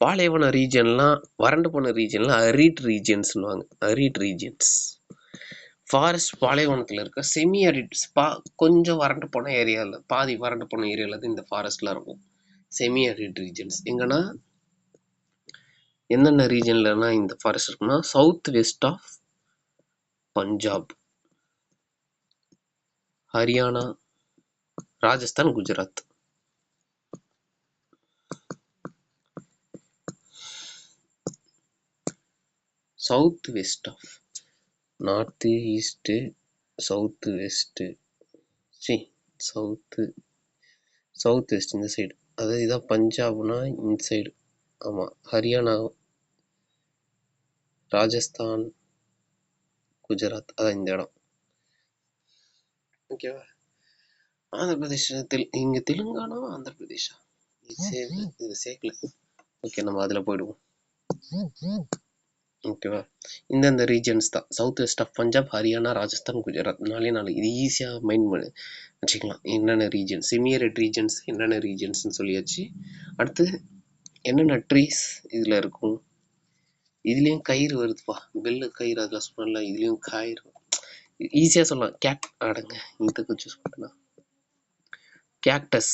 பாலைவன ரீஜன்லாம், வறண்டு போன ரீஜன்லாம் அரிட் ரீஜன்ஸ்னுவாங்க. அரிட் ரீஜன்ஸ். ஃபாரஸ்ட் பாலைவனத்தில் இருக்க செமி அரிட் கொஞ்சம் வறண்டு போன ஏரியாவில், பாதி வறண்டு போன ஏரியாவில் தான் இந்த ஃபாரஸ்ட்லாம் இருக்கும். செமி அரிட் ரீஜன்ஸ் எங்கன்னா என்னென்ன ரீஜன்லனா இந்த ஃபாரஸ்ட் இருக்குன்னா, south west of Punjab, Haryana, Rajasthan, Gujarat. South west of, north, east, south, west, south west இந்த சைடு. அதாவது இதான் பஞ்சாப்னா இந்த சைடு. ஆமாம், ஹரியானா, ராஜஸ்தான், குஜராத், அதான் இந்த இடம். ஓகேவா? ஆந்திர பிரதேசத்தில் இங்கே தெலுங்கானா, ஆந்திர பிரதேஷா, இது சேர்க்கல. ஓகே, நம்ம அதில் போயிடுவோம். ஓகேவா? இந்தந்த ரீஜன்ஸ் தான் south west of Punjab, Haryana, Rajasthan, Gujarat. 4 இது ஈஸியாக மைண்ட் பண்ணி வச்சுக்கலாம். என்னென்ன ரீஜன், செமியரிட் ரீஜன்ஸ் என்னென்ன ரீஜன்ஸ்னு சொல்லியாச்சு. அடுத்து என்னென்ன ட்ரீஸ் இதில் இருக்கும். இதுலேயும் கயிறு வருதுப்பா, பெல்லு கயிறு, அதில் சொன்னல, இதுலேயும் கயிறு ஈஸியாக சொல்லலாம். ஆடுங்க இதுக்கு சூஸ் பண்ணா கேக்டஸ்.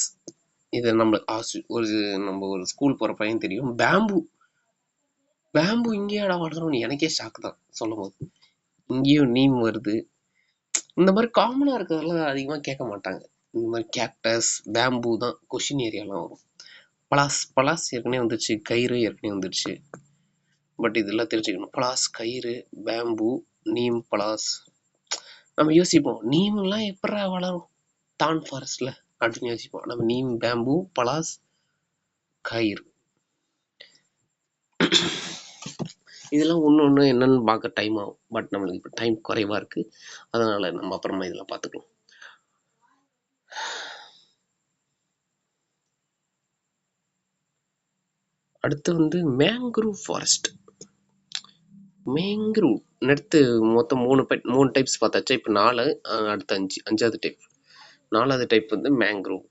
இது நம்ம ஒரு ஸ்கூல் போகிற பையன் தெரியும். பேம்பு இங்கேயாடா வளர்றோம்னு எனக்கே ஷாக் தான் சொல்லும் போது. இங்கேயும் நீம் வருது. இந்த மாதிரி காமனாக இருக்கிறதெல்லாம் அதிகமாக கேட்க மாட்டாங்க. இந்த மாதிரி கேக்டஸ், பேம்பு தான் கொஷின் ஏரியாலாம் வரும். பலாஸ் ஏற்கனவே வந்துடுச்சு, கயிறு ஏற்கனவே வந்துடுச்சு. பட் இதெல்லாம் தெரிஞ்சுக்கணும். பலாஸ், கயிறு, பேம்பு, நீம், பலாஸ். நம்ம யோசிப்போம், நீம்லாம் எப்படா வளரும் தான் ஃபாரஸ்ட்ல அப்படின்னு யோசிப்போம். நம்ம நீம், பேம்பு, பலாஸ், கயிறு, இதெல்லாம் ஒன்று என்னன்னு பார்க்க டைம் ஆகும். பட் நம்மளுக்கு இப்போ டைம் குறைவாக இருக்குது, அதனால் நம்ம அப்புறமா இதெல்லாம் பார்த்துக்கலாம். அடுத்து வந்து மேங்க்ரூவ் ஃபாரஸ்ட். மேங்க்ரூவ் அடுத்து மொத்தம் 3 டைப்ஸ் பார்த்தாச்சா. இப்போ 4, அடுத்து 5, 5வது டைப் 4வது டைப் வந்து mangrove.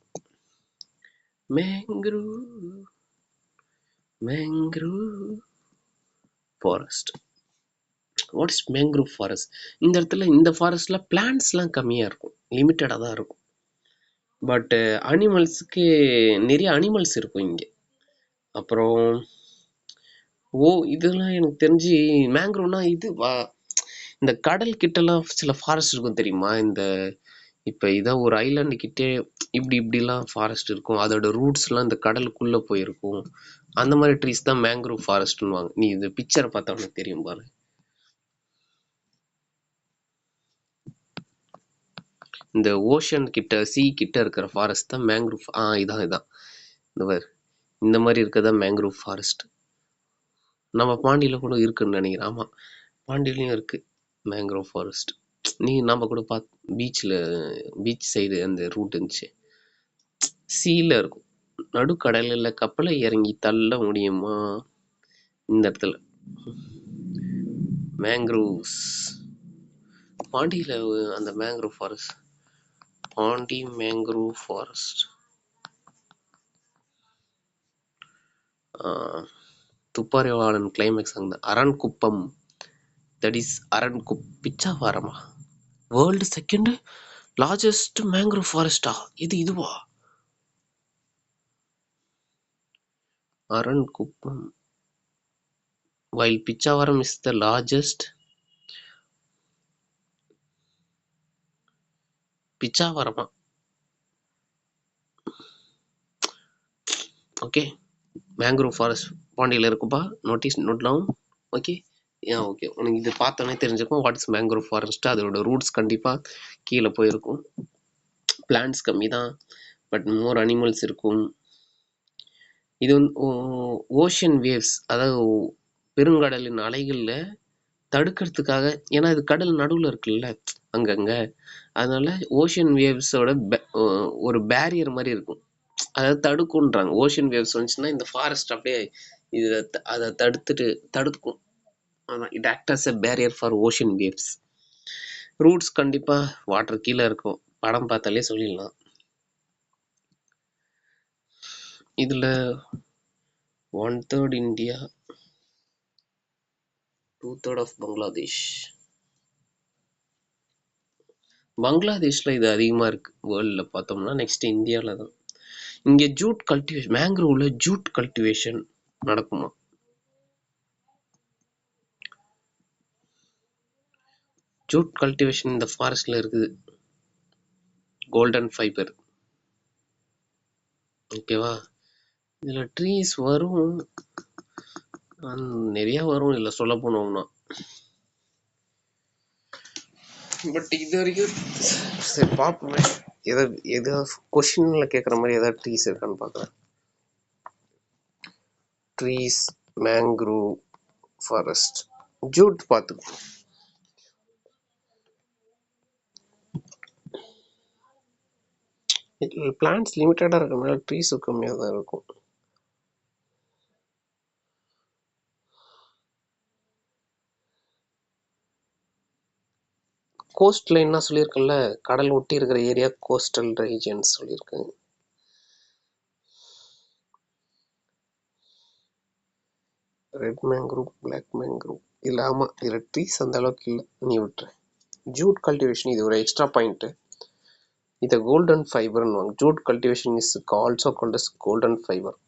Mangrove forest. What is mangrove forest? இந்த இடத்துல இந்த ஃபாரஸ்ட்ல பிளான்ட்ஸ்லாம் கம்மியாக இருக்கும், லிமிட்டடாக தான் இருக்கும். பட் அனிமல்ஸுக்கு நிறைய அனிமல்ஸ் இருக்கும் இங்கே. அப்புறம் இதெல்லாம் எனக்கு தெரிஞ்சு மேங்க்ரூவ்னா இது இந்த கடல் கிட்டலாம் சில ஃபாரஸ்ட் இருக்கும் தெரியுமா? இந்த இப்போ இதான் ஒரு ஐலாண்டு கிட்டே இப்படிலாம் ஃபாரஸ்ட் இருக்கும். அதோட ரூட்ஸ்லாம் இந்த கடலுக்குள்ளே போயிருக்கும். அந்த மாதிரி ட்ரீஸ் தான் மேங்க்ரூவ் ஃபாரஸ்ட்னுவாங்க. நீ இந்த பிக்சரை பார்த்தா உனக்கு தெரியும் பாரு. இந்த ஓஷன் கிட்ட, சீ கிட்ட இருக்கிற ஃபாரஸ்ட் தான் மேங்க்ரூவ். இதான் இந்த மாதிரி இருக்கிறதா மேங்க்ரூவ் ஃபாரஸ்ட். நம்ம பாண்டியில் கூட இருக்குன்னு நினைக்கிறேன். ஆமாம், பாண்டியிலையும் இருக்குது மேங்க்ரோவ் ஃபாரஸ்ட். நம்ம கூட பீச் சைடு அந்த ரூட் இருந்துச்சு. சீல இருக்கும், நடுக்கடலில் கப்பலை இறங்கி தள்ள முடியுமா இந்த இடத்துல? மேங்க்ரோவ்ஸ் பாண்டியில் அந்த mangrove forest, Pondy mangrove forest. Thupparivaalan climax அங்கே அரண்குப்பம், தட் இஸ் பிச்சாவரமா? வேர்ல்டு செகண்ட் லார்ஜஸ்ட் மேங்க்ரோவ் ஃபாரஸ்டா இதுவா? Arankuppam, while Pichavaram is the largest. பிச்சாவரமா? ஓகே, மேங்க்ரோவ் ஃபாரஸ்ட் பாண்டியில் இருக்குப்பா. Note down. ஓகே, ஓகே, உனக்கு இது பார்த்தோன்னே தெரிஞ்சுக்கும் வாட் இஸ் மேங்க்ரோவ் ஃபாரஸ்ட். அதோட ரூட்ஸ் கண்டிப்பாக கீழே போயிருக்கும். பிளான்ட்ஸ் கம்மி தான், பட் மோர் அனிமல்ஸ் இருக்கும். இது வந்து ஓஷன் வேவ்ஸ், அதாவது பெருங்கடலின் அலைகளில் தடுக்கிறதுக்காக, ஏன்னா இது கடல் நடுவில் இருக்குல்ல அங்கங்கே, அதனால ஓஷன் வேவ்ஸோட ஒரு பேரியர் மாதிரி இருக்கும், அதாவது தடுக்குன்றாங்க. ஓஷன் வேவ்ஸ் வந்துச்சுன்னா இந்த ஃபாரஸ்ட் அப்படியே அதை தடுக்கும். அதான் it act as a barrier for ocean waves. Roots கண்டிப்பாக வாட்டர் கீழே இருக்கும், படம் பார்த்தாலே சொல்லிடலாம். இதில் 1/3 இந்தியா, 2/3 ஆஃப் பங்களாதேஷ். பங்களாதேஷில் இது அதிகமாக இருக்குது வேர்ல்டில் பார்த்தோம்னா. நெக்ஸ்ட் இந்தியாவில் தான். இங்கே ஜூட் கல்டிவேஷன், மேங்க்ரோவில் ஜூட் கல்டிவேஷன் நடக்குமா? ஜூட் கல்டிவேஷன் இந்த ஃபாரஸ்டில் இருக்குது. கோல்டன் ஃபைபர், ஓகேவா? இதில் ட்ரீஸ் வரும், நிறையா வரும் இல்லை சொல்ல போனோம்னா. பட் இது வரைக்கும் சரி பார்ப்போமே, எதாவது கொஷினில் கேட்குற மாதிரி ஏதாவது ட்ரீஸ் இருக்கான்னு பார்க்குறேன். ட்ரீஸ் மேங்க்ரோவ் ஃபாரஸ்ட் ஜூட் பார்த்துக்கோ. பிளான்ட்ஸ் லிமிட்டடாக இருக்கிறதுனால ட்ரீஸும் கம்மியாக தான் இருக்கும். கோஸ்ட் லைன்னா சொல்லியிருக்கேன்ல, கடல் ஒட்டி இருக்கிற ஏரியா கோஸ்டல் ரீஜன்ஸ் சொல்லியிருக்கேன். ரெட் மேங்க்ரூவ், பிளாக் மேங்க்ரூவ் இல்லை. ஆமாம், இதில் ட்ரீஸ் அந்த அளவுக்கு இல்லை, நீ விட்டுரு. ஜூட் கல்டிவேஷன் இது ஒரு எக்ஸ்ட்ரா பாயிண்ட்டு. இதை கோல்டன் ஃபைபர்னு, jute cultivation is also called as golden fibre.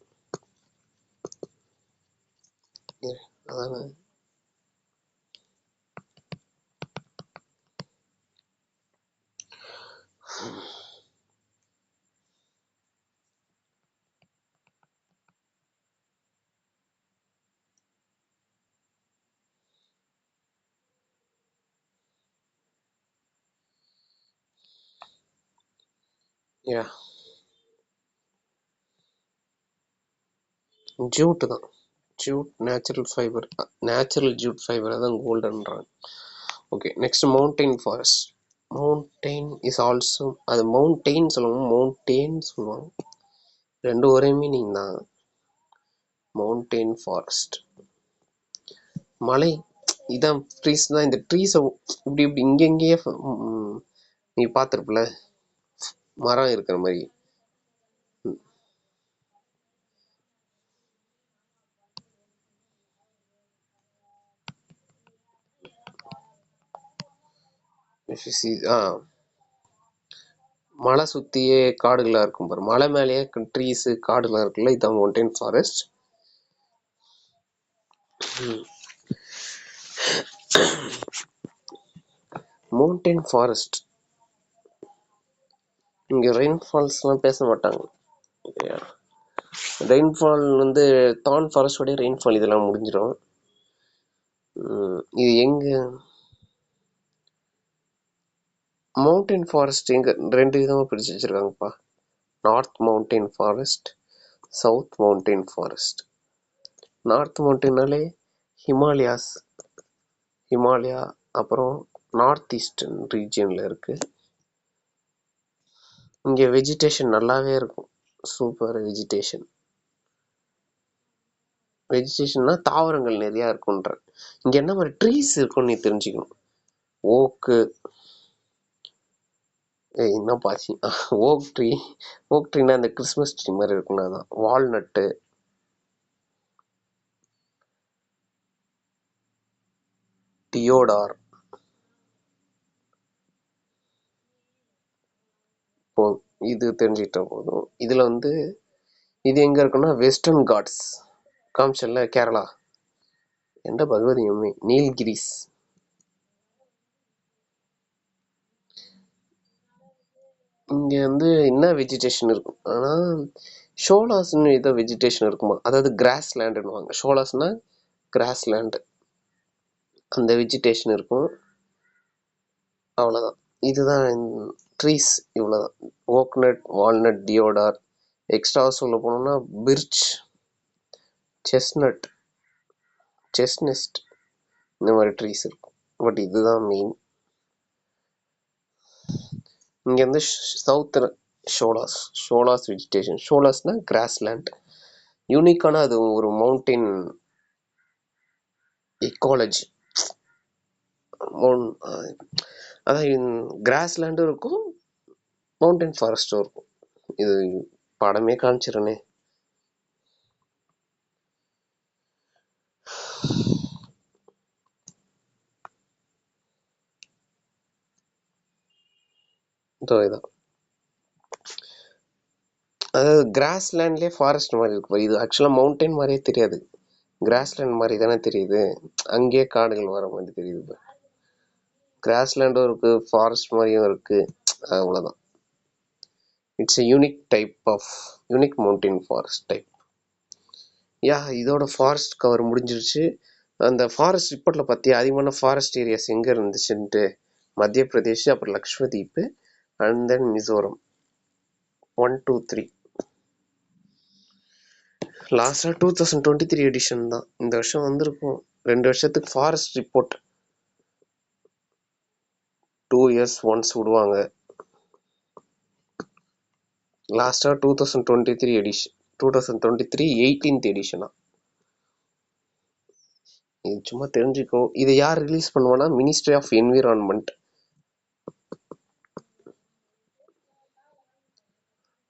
அதான் ஜூட் தான். Jute natural fibre, natural jute fibre தான் கோல்டன்றாங்க. Okay, next mountain forest. Mountain is also, அது மவுண்டெயின் சொல்லுவாங்க, மவுண்டெயின் சொல்லுவாங்க, ரெண்டு ஒரே மீனிங் தான். மவுண்டெயின் ஃபாரஸ்ட் மலை, இதான் ட்ரீஸ் தான். இந்த ட்ரீஸை இப்படி இங்கெங்கேயே நீ பார்த்துருப்பல, மரம் இருக்கிற மாதிரி. மலை சுத்தியே காடுகளா இருக்கும் பாரு, மலை மேலேயே ட்ரீஸ் காடுலாம் இருக்குல்ல, இதான் மவுண்டைன் ஃபாரஸ்ட். மவுண்டைன் ஃபாரஸ்ட் இங்க ரெயின்ஃபால்ஸ்லாம் பேச மாட்டாங்க. ரெயின்ஃபால் வந்து தான் ஃபாரஸ்டோடைய ரெயின்ஃபால் இதெல்லாம் முடிஞ்சிடும். இது எங்க மவுண்டைன் ஃபாரஸ்ட் எங்க 2 விதமா பிரிச்சு வச்சிருக்காங்கப்பா. North mountain forest, south mountain forest. North மவுண்டைனாலே ஹிமாலயா அப்புறம் நார்த் ஈஸ்டர்ன் ரீஜியன்ல இருக்கு. இங்க வெஜிடேஷன் நல்லாவே இருக்கும், சூப்பர் வெஜிடேஷன்னா தாவரங்கள் நிறைய இருக்குன்ற. இங்க என்ன மாதிரி ட்ரீஸ் இருக்கும்னு நீ தெரிஞ்சுக்கணும். ஓக்கு, என்ன பாசி, ஓக் ட்ரீனா அந்த கிறிஸ்மஸ் ட்ரீ மாதிரி இருக்கும்ல, அதான். வால்நட்டு, டியோடார். இது தெரிஞ்சுக்கிட்டா போதும். இதுல வந்து இது எங்க இருக்குன்னா வெஸ்டர்ன் காட்ஸ் காமிச்சல்ல, கேரளா. எந்த பகவதி அம்மை, நீல்கிரிஸ். இங்க வந்து என்ன வெஜிடேஷன் இருக்கும், ஆனா ஷோலாஸ்ன்னு ஏதோ வெஜிடேஷன் இருக்குமா, அதாவது கிராஸ் லேண்டுன்னுவாங்க. ஷோலாஸ்னா கிராஸ் லேண்டு, அந்த வெஜிடேஷன் இருக்கும். அவ்வளோதான். இதுதான் ட்ரீஸ், இவ்வளோதான். ஓக்நட், வால்நட், டியோடார். எக்ஸ்ட்ரா சொல்ல போனோம்னா பிர்ச், செஸ்னெஸ்ட், இந்த மாதிரி ட்ரீஸ் இருக்கும். பட் இதுதான் மெயின். இங்க வந்து சவுத் ஷோலாஸ் வெஜிடேஷன். ஷோலாஸ்னா கிராஸ் லேண்ட். யூனிக்கான அது ஒரு மவுண்டைன் எக்காலஜி. அதான் கிராஸ் லேண்டும் இருக்கும், மவுண்டைன் ஃபாரஸ்டும் இருக்கும். இது படமே காமிச்சிடனே. இதான், அதாவது கிராஸ் லேண்ட்லயே ஃபாரஸ்ட் மாதிரி இருக்கும். இது ஆக்சுவலா மவுண்டைன் மாதிரியே தெரியாது, கிராஸ் லேண்ட் மாதிரி தானே தெரியுது. அங்கேயே காடுகள் வர மாதிரி தெரியுது. கிராஸ் லேண்டும் இருக்கு, ஃபாரஸ்ட் மாதிரியும் இருக்கு, அவ்வளவுதான். It's a unique mountain forest type. இதோட ஃபாரஸ்ட் கவர் முடிஞ்சிருச்சு. அந்த ஃபாரஸ்ட் ரிப்போர்ட்ல பத்தியா அதிகமான ஃபாரஸ்ட் ஏரியாஸ் எங்க இருந்துச்சுன்ட்டு, மத்திய பிரதேஷ், அப்புறம் லக்ஷ்மதீப், அண்ட் தென் மிசோரம். 1 2 3 லாஸ்டா 2023 எடிஷன் தான். இந்த வருஷம் வந்திருக்கும். 2 வருஷத்துக்கு ஃபாரஸ்ட் ரிப்போர்ட் 2 years ஒன்ஸ் விடுவாங்க. லாஸ்டா 2023 எடிஷன், 2023 18th எடிஷனா. இது சும்மா தெரிஞ்சுக்கோ. இதை யார் ரிலீஸ் பண்ணுவானா, ministry of environment.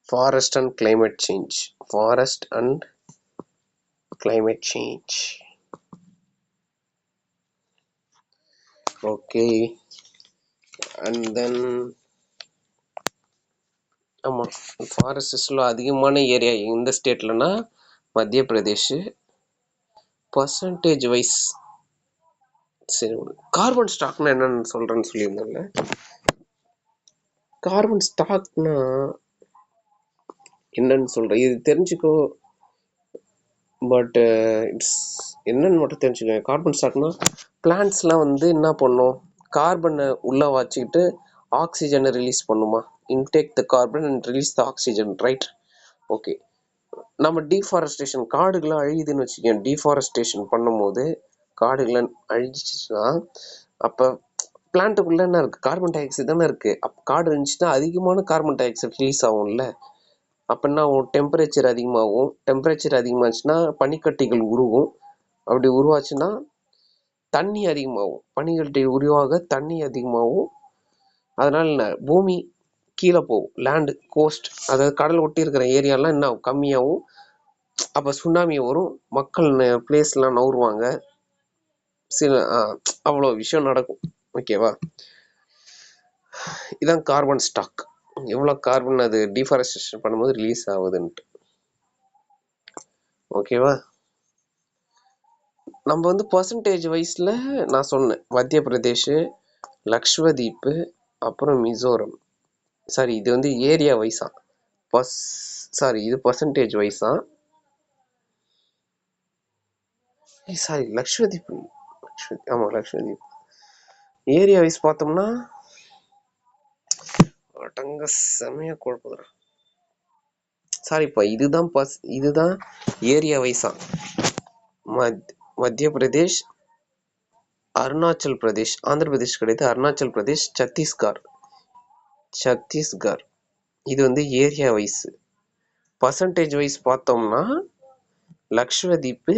Forest and climate change. Okay. And then ஆமாம், ஃபாரஸ்ட்ல அதிகமான ஏரியா எந்த ஸ்டேட்லனா மத்திய பிரதேஷ். பர்சன்டேஜ் வைஸ் சரி, கார்பன் ஸ்டாக்னா என்னன்னு சொல்றேன்னு சொல்லியிருந்தேன்ல. கார்பன் ஸ்டாக்னா என்னன்னு சொல்றேன், இது தெரிஞ்சுக்கோ. பட் இட்ஸ் என்னன்னு மட்டும் தெரிஞ்சுக்கோங்க. கார்பன் ஸ்டாக்னா பிளான்ட்ஸ்லாம் வந்து என்ன பண்ணும், கார்பனை உள்ள வச்சுக்கிட்டு ஆக்சிஜனை ரிலீஸ் பண்ணுமா. Intake the carbon and release the oxygen, right? Okay. நம்ம டீஃபாரஸ்டேஷன், காடுகளை அழியுதுன்னு வச்சுக்கோங்க. டீஃபாரஸ்டேஷன் பண்ணும்போது காடுகளை அழிச்சிச்சுன்னா, அப்போ பிளான்ட்டுக்குள்ள என்ன இருக்கு, கார்பன் டை ஆக்சைடு தானே இருக்கு. அப்போ காடு இருந்துச்சுன்னா அதிகமான கார்பன் டை ஆக்சைடு ரிலீஸ் ஆகும்ல. அப்போ என்ன ஆகும், டெம்பரேச்சர் அதிகமாகும். டெம்பரேச்சர் அதிகமாச்சுன்னா பனிக்கட்டிகள் உருகும். அப்படி உருவாச்சுன்னா தண்ணி அதிகமாகும். பனிக்கட்டி உருவாக தண்ணி அதிகமாகும். அதனால பூமி கீழே போகும். லேண்டு கோஸ்ட், அதாவது கடல் ஒட்டி இருக்கிற ஏரியாலாம் என்ன கம்மியாகவும், அப்போ சுனாமி வரும், மக்கள் பிளேஸ்லாம் நவுருவாங்க, சில அவ்வளோ விஷயம் நடக்கும். ஓகேவா? இதான் கார்பன் ஸ்டாக். எவ்வளோ கார்பன் அது டிஃபாரஸ்டேஷன் பண்ணும்போது ரிலீஸ் ஆகுதுன்ட்டு. ஓகேவா? நம்ம வந்து பர்சன்டேஜ் வைஸில் நான் சொன்னேன், மத்திய பிரதேஷ், லக்ஷ்வதீப்பு, அப்புறம் மிசோரம். சாரி, இது வந்து ஏரியா வைஸா, சாரி இது பர்சன்டேஜ் வைஸா, சாரி லக்ஷ்வதீப், ஆமாம் லக்ஷ்வதீப். ஏரியா வைஸ் பார்த்தோம்னா அடங்க செமையாக குழப்பதுடா. சாரிப்பா, இதுதான் ஏரியா வைஸா. மத்திய பிரதேஷ், அருணாச்சல் பிரதேஷ், ஆந்திர பிரதேஷ் கிடையாது, அருணாச்சல் பிரதேஷ், சத்தீஸ்கர். இது வந்து ஏரியா வைஸ். பர்சன்டேஜ் வைஸ் பார்த்தோம்னா லக்ஷ்வதீப்பு,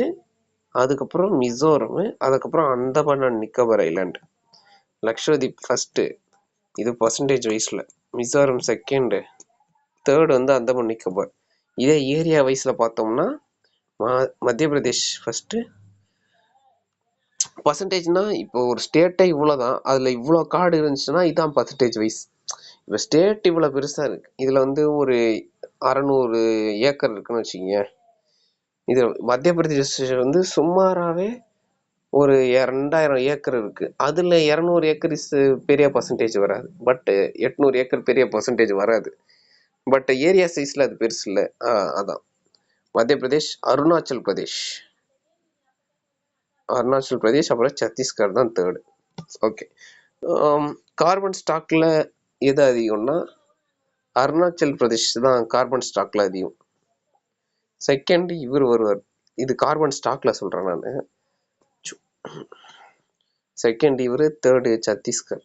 அதுக்கப்புறம் மிசோரம், அதுக்கப்புறம் Andaman and Nicobar island. Lakshadweep first, இது பர்சன்டேஜ் வைஸ்ல. மிசோரம் செகண்ட், தேர்ட் வந்து அந்தமான் நிக்கோபர். இதே ஏரியா வைஸ்ல பார்த்தோம்னா மத்திய பிரதேஷ் ஃபர்ஸ்ட். பர்சன்டேஜ்னா இப்போ ஒரு ஸ்டேட்டே இவ்வளோதான், அதில் இவ்வளோ காடு இருந்துச்சுன்னா இதுதான் பர்சன்டேஜ் வைஸ். இப்போ ஸ்டேட் இவ்வளோ பெருசாக இருக்கு, இதில் வந்து ஒரு 600 ஏக்கர் இருக்குன்னு வச்சுக்கோங்க. இது மத்திய பிரதேஷ் வந்து சுமாராகவே ஒரு 2000 ஏக்கர் இருக்குது. அதில் 200 ஏக்கர் பெரிய பர்சன்டேஜ் வராது, பட் 800 ஏக்கர் பெரிய பர்சன்டேஜ் வராது. பட் ஏரியா சைஸில் அது பெருசு இல்லை. அதான் மத்திய பிரதேஷ், அருணாச்சல் பிரதேஷ், அப்புறம் சத்தீஸ்கர் தான் தேர்டு. ஓகே. கார்பன் ஸ்டாக்கில் எது அதிகம்னா அருணாச்சல் பிரதேஷ் தான் கார்பன் ஸ்டாக்கில் அதிகம். செகண்ட் இவர் வருவார், இது கார்பன் ஸ்டாக்கில் சொல்கிறேன் நான். செகண்ட் இவர், தேர்டு சத்தீஸ்கர்.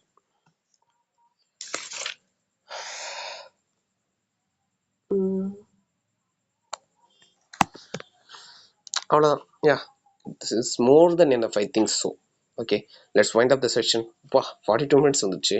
அவ்வளோதான். யா, this is more than enough, I think so. Okay, let's wind up the session. 42 minutes வந்துச்சு.